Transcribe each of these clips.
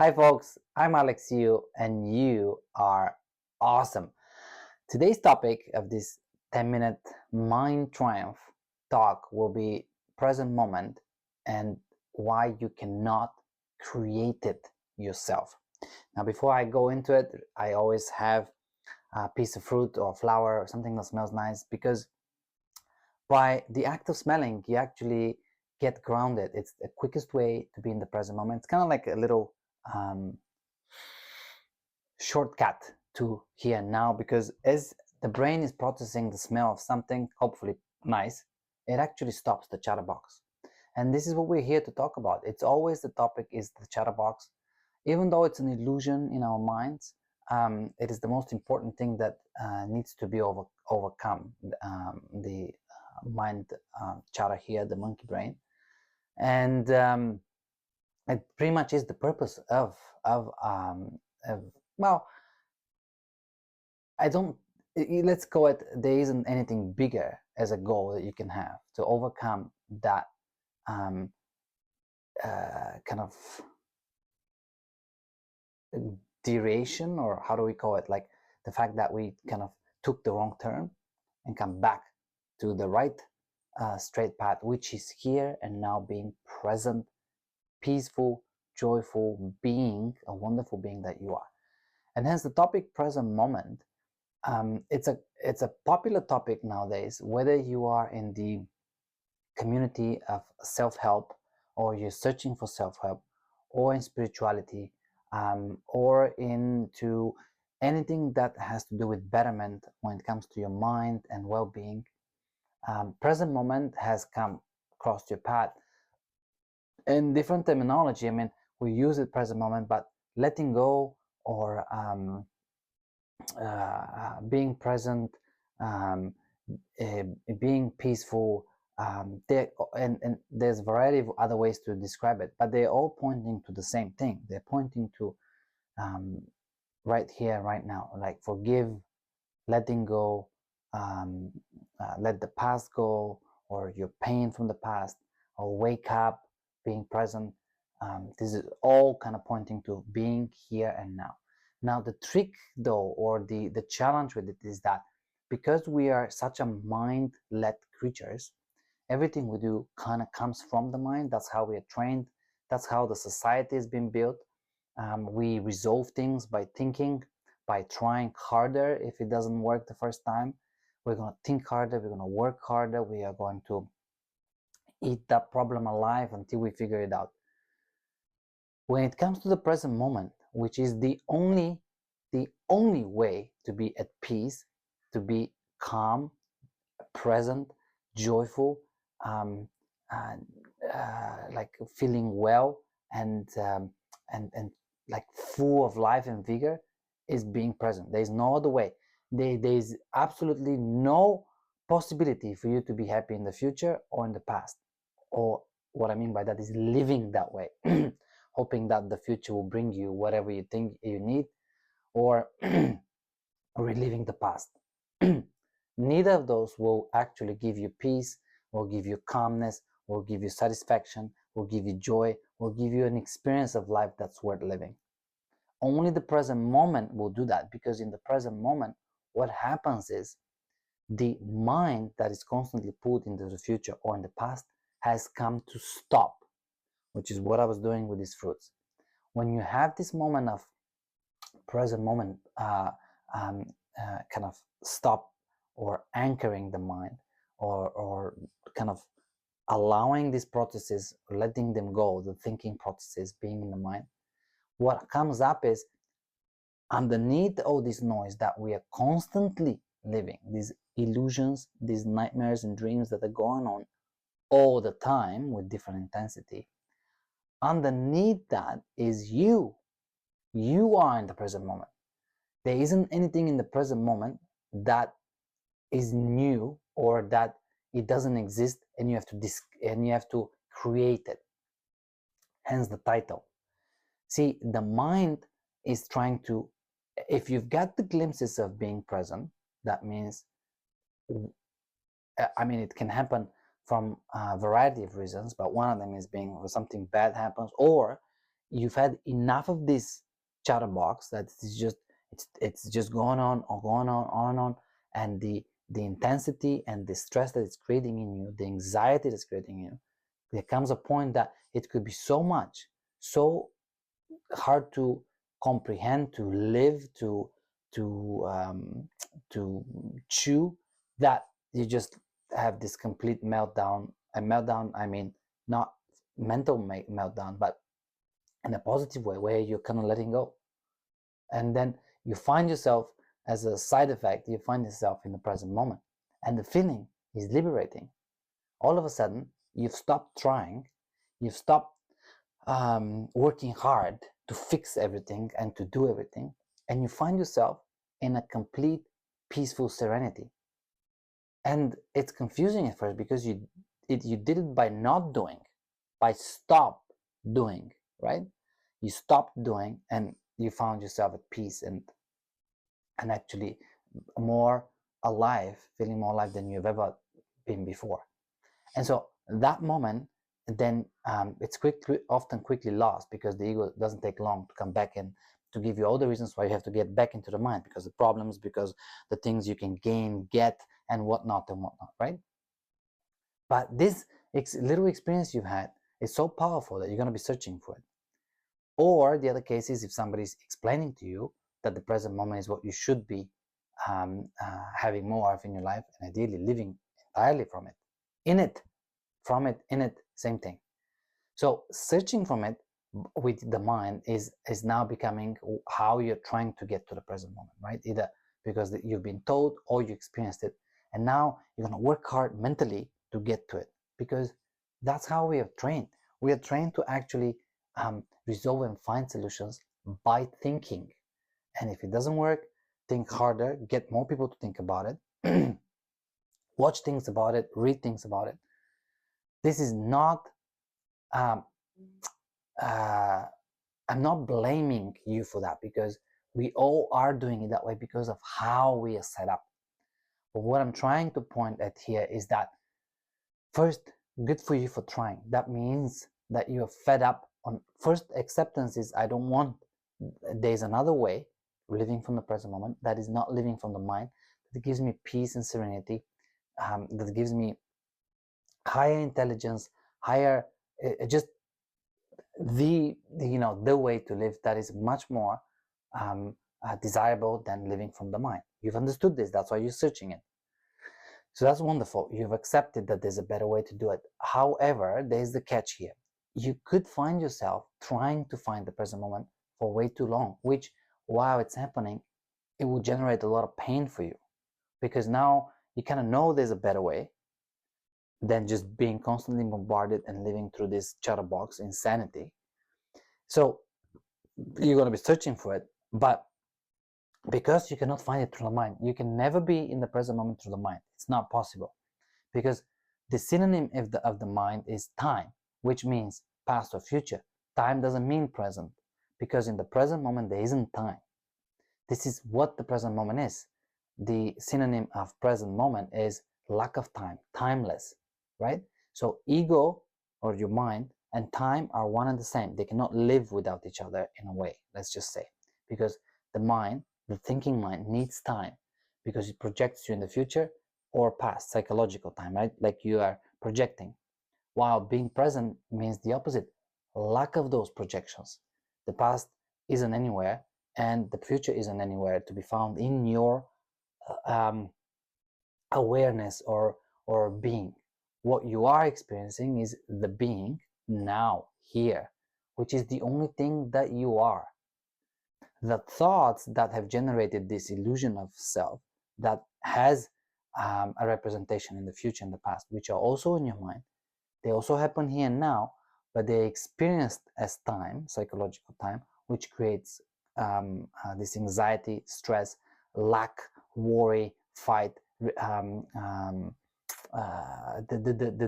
Hi folks, I'm Aleks U and you are awesome. Today's topic of this 10-minute mind triumph talk will be present moment and why you cannot create it yourself. Now before I go into it, I always have a piece of fruit or flower or something that smells nice, because by the act of smelling you actually get grounded. It's the quickest way to be in the present moment. It's kind of like a little shortcut to here and now, because as the brain is processing the smell of something hopefully nice, it actually stops the chatterbox. And this is what we're here to talk about. It's always the topic is the chatterbox. Even though it's an illusion in our minds, it is the most important thing that needs to be overcome. The mind chatter here, the monkey brain. And it pretty much is the purpose of well, I don't, let's call it, there isn't anything bigger as a goal that you can have to overcome that kind of deviation, or how do we call it, like the fact that we kind of took the wrong turn and come back to the right straight path, which is here and now, being present, peaceful, joyful being, a wonderful being that you are. And hence the topic present moment. It's a popular topic nowadays, whether you are in the community of self-help, or you're searching for self-help, or in spirituality, or into anything that has to do with betterment when it comes to your mind and well-being. Present moment has come across your path in different terminology. I mean, we use it present moment, but letting go, or being present, being peaceful, and there's a variety of other ways to describe it, but they're all pointing to the same thing. They're pointing to right here, right now, like forgive, letting go, let the past go, or your pain from the past, or wake up, being present. This is all kind of pointing to being here and now. Now the trick though, or the challenge with it, is that because we are such a mind-led creatures, everything we do kind of comes from the mind. That's how we are trained. That's how the society has been built. We resolve things by thinking, by trying harder. If it doesn't work the first time, we're going to think harder, we're going to work harder, we are going to eat that problem alive until we figure it out. When it comes to the present moment, which is the only way to be at peace, to be calm, present, joyful, like feeling well, and like full of life and vigor, is being present. There is no other way. There is absolutely no possibility for you to be happy in the future or in the past. Or what I mean by that is living that way, hoping that the future will bring you whatever you think you need, or reliving the past. Neither of those will actually give you peace, will give you calmness, will give you satisfaction, will give you joy, will give you an experience of life that's worth living. Only the present moment will do that, because in the present moment, what happens is the mind that is constantly pulled into the future or in the past has come to stop, which is what I was doing with these fruits. When you have this moment of present moment, kind of stop, or anchoring the mind, or kind of allowing these processes, letting them go, the thinking processes being in the mind, what comes up is, underneath all this noise that we are constantly living, these illusions, these nightmares and dreams that are going on all the time with different intensity, underneath that is you. You are in the present moment. There isn't anything in the present moment that is new, or that it doesn't exist and you have to create it. Hence the title. See, the mind is trying to, if you've got the glimpses of being present, that means, I mean, it can happen from a variety of reasons, but one of them is being, something bad happens, or you've had enough of this chatterbox that it's just going on or going on, and the intensity and the stress that it's creating in you, the anxiety that's creating in you, there comes a point that it could be so much, so hard to comprehend, to live, to chew, that you just have this complete meltdown. A meltdown, I mean, not mental meltdown, but in a positive way, where you're kind of letting go. And then you find yourself, as a side effect, you find yourself in the present moment. And the feeling is liberating. All of a sudden, you've stopped trying, you've stopped working hard to fix everything and to do everything, and you find yourself in a complete peaceful serenity. And it's confusing at first because you did it by not doing, by stop doing, right? You stopped doing and you found yourself at peace and actually more alive, feeling more alive than you've ever been before. And so that moment, then it's often quickly lost, because the ego doesn't take long to come back and to give you all the reasons why you have to get back into the mind, because the problems, because the things you can gain, get, and whatnot, right? But this little experience you've had is so powerful that you're going to be searching for it. Or the other case is if somebody's explaining to you that the present moment is what you should be having more of in your life, and ideally living entirely from it, in it, from it, in it, same thing. So searching from it with the mind is now becoming how you're trying to get to the present moment, right? Either because you've been told or you experienced it, and now you're going to work hard mentally to get to it, because that's how we are trained. We are trained to actually resolve and find solutions by thinking. And if it doesn't work, think harder, get more people to think about it, watch things about it, read things about it. This is not I'm not blaming you for that, because we all are doing it that way because of how we are set up. But what I'm trying to point at here is that, first, good for you for trying. That means that you're fed up on first acceptance is, I don't want, there's another way, living from the present moment, that is not living from the mind, that gives me peace and serenity, that gives me higher intelligence, higher, just the way to live that is much more desirable than living from the mind. You've understood this, that's why you're searching it. So that's wonderful. You've accepted that there's a better way to do it. However, there's the catch here. You could find yourself trying to find the present moment for way too long, which, while it's happening, it will generate a lot of pain for you, because now you kind of know there's a better way than just being constantly bombarded and living through this chatterbox insanity. So you're going to be searching for it, but because you cannot find it through the mind, you can never be in the present moment through the mind. It's not possible, because the synonym of the mind is time, which means past or future. Time doesn't mean present, because in the present moment there isn't time. This is what the present moment is. The synonym of present moment is lack of time, timeless, right? So ego, or your mind, and time are one and the same. They cannot live without each other, in a way, let's just say, because the mind, the thinking mind, needs time, because it projects you in the future or past, psychological time, right? Like you are projecting. While being present means the opposite, lack of those projections. The past isn't anywhere, and the future isn't anywhere to be found in your awareness or being. What you are experiencing is the being now, here, which is the only thing that you are. The thoughts that have generated this illusion of self, that has a representation in the future and the past, which are also in your mind, they also happen here and now, but they're experienced as time, psychological time, which creates this anxiety, stress, lack, worry, fight, the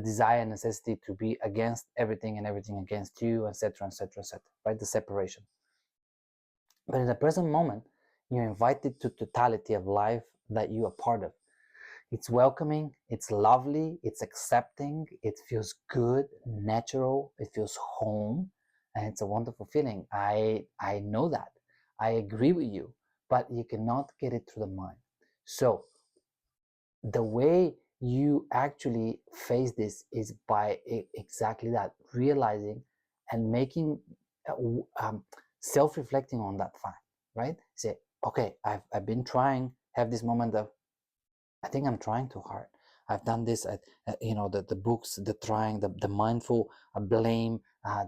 desire, necessity to be against everything and everything against you, etc., etc., etc., right? The separation. But in the present moment, you're invited to totality of life that you are part of. It's welcoming, it's lovely, it's accepting, it feels good, natural, it feels home, and it's a wonderful feeling. I know that. I agree with you, but you cannot get it through the mind. So the way you actually face this is by exactly that, realizing and making self-reflecting on that fact, right? Say, okay, I've been trying, have this moment of, I think I'm trying too hard. I've done this, the books, the trying, the mindful blame,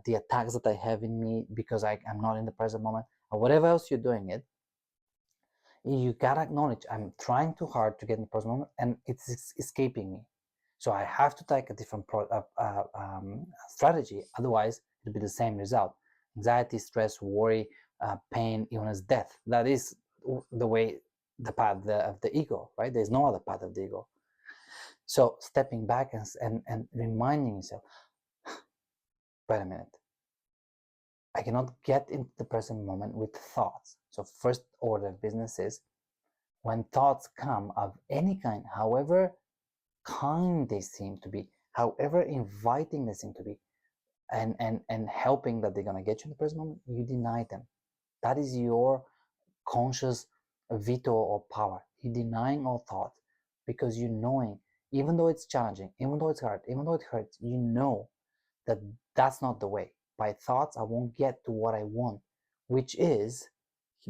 the attacks that I have in me because I'm not in the present moment, or whatever else you're doing it. You gotta acknowledge, I'm trying too hard to get in the present moment and it's escaping me. So I have to take a different strategy. Otherwise, it'll be the same result. Anxiety, stress, worry, pain, even as death. That is the way, the path of the ego, right? There's no other path of the ego. So stepping back and reminding yourself, wait a minute, I cannot get into the present moment with thoughts. So first order of business is, when thoughts come of any kind, however kind they seem to be, however inviting they seem to be, and helping that they're going to get you in the present moment, you deny them. That is your conscious veto or power. You're denying all thoughts because you're knowing, even though it's challenging, even though it's hard, even though it hurts, you know that that's not the way. By thoughts, I won't get to what I want, which is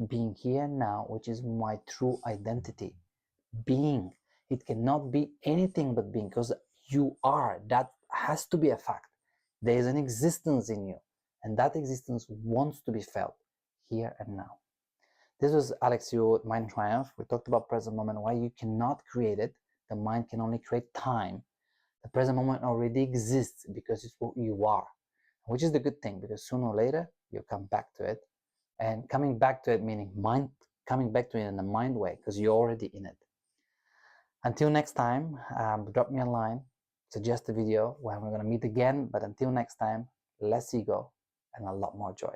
being here now, which is my true identity. Being. It cannot be anything but being, because you are. That has to be a fact. There is an existence in you, and that existence wants to be felt here and now. This was Aleks U, Mind Triumph. We talked about present moment, why you cannot create it. The mind can only create time. The present moment already exists because it's what you are, which is the good thing, because sooner or later you'll come back to it. And coming back to it meaning mind, coming back to it in a mind way, because you're already in it. Until next time, drop me a line, suggest a video where we're going to meet again. But until next time, less ego and a lot more joy.